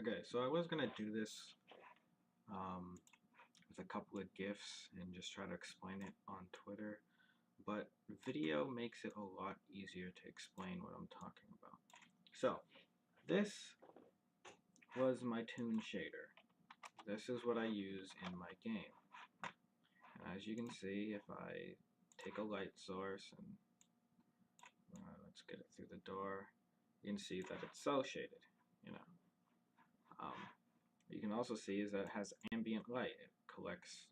Okay, so I was gonna do this um, with a couple of GIFs and just try to explain it on Twitter, but video makes it a lot easier to explain what I'm talking about. So, this was my toon shader. This is what I use in my game. And as you can see, if I take a light source and let's get it through the door, you can see that it's cel shaded, you know. Um, you can also see is that it has ambient light. It collects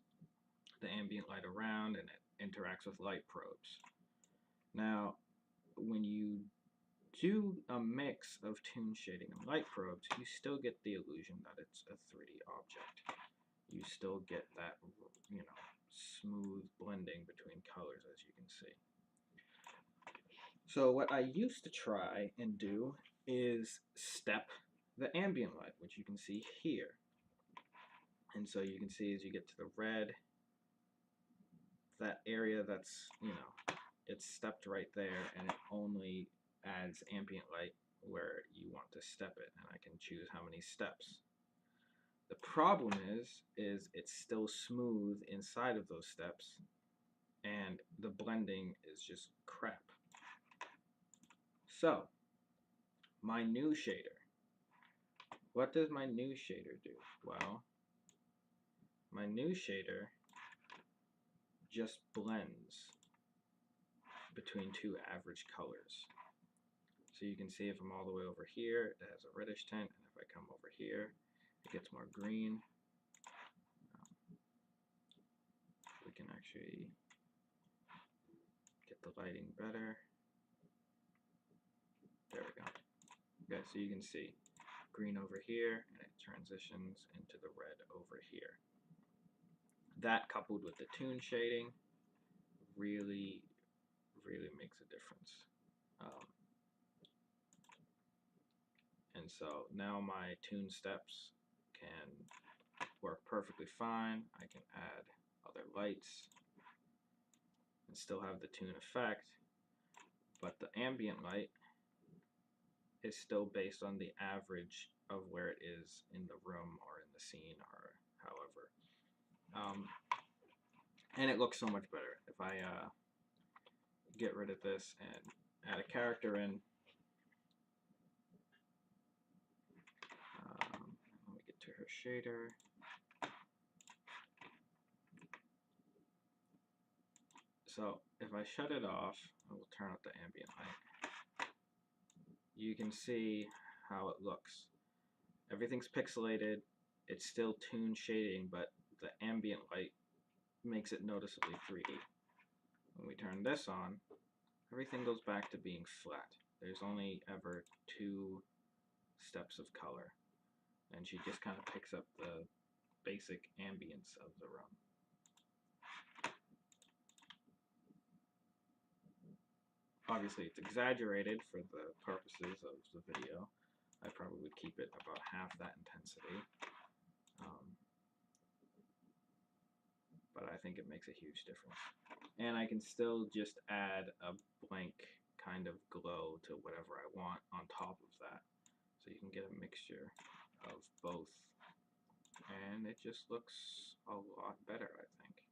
the ambient light around and it interacts with light probes. Now, when you do a mix of toon shading and light probes, you still get the illusion that it's a 3D object. You still get that, smooth blending between colors, as you can see. So what I used to try and do is step the ambient light, which you can see here. And so you can see as you get to the red, that area that's, it's stepped right there, and it only adds ambient light where you want to step it, and I can choose how many steps. The problem is it's still smooth inside of those steps, and the blending is just crap. So, my new shader. What does my new shader do? Well, my new shader just blends between two average colors. So you can see if I'm all the way over here, it has a reddish tint, and if I come over here, it gets more green. We can actually get the lighting better. There we go. Okay, so you can see green over here, and it transitions into the red over here. That coupled with the toon shading really makes a difference. And so now my toon steps can work perfectly fine. I can add other lights and still have the toon effect, but the ambient light is still based on the average of where it is in the room or in the scene or however. And it looks so much better. If I get rid of this and add a character in, let me get to her shader. So if I shut it off, I will turn up the ambient light. You can see how it looks. Everything's pixelated. It's still toon shading, but the ambient light makes it noticeably 3D. When we turn this on, everything goes back to being flat. There's only ever two steps of color, and she just kind of picks up the basic ambience of the room. Obviously, it's exaggerated for the purposes of the video. I probably would keep it about half that intensity. But I think it makes a huge difference. And I can still just add a blank kind of glow to whatever I want on top of that. So you can get a mixture of both. And it just looks a lot better, I think.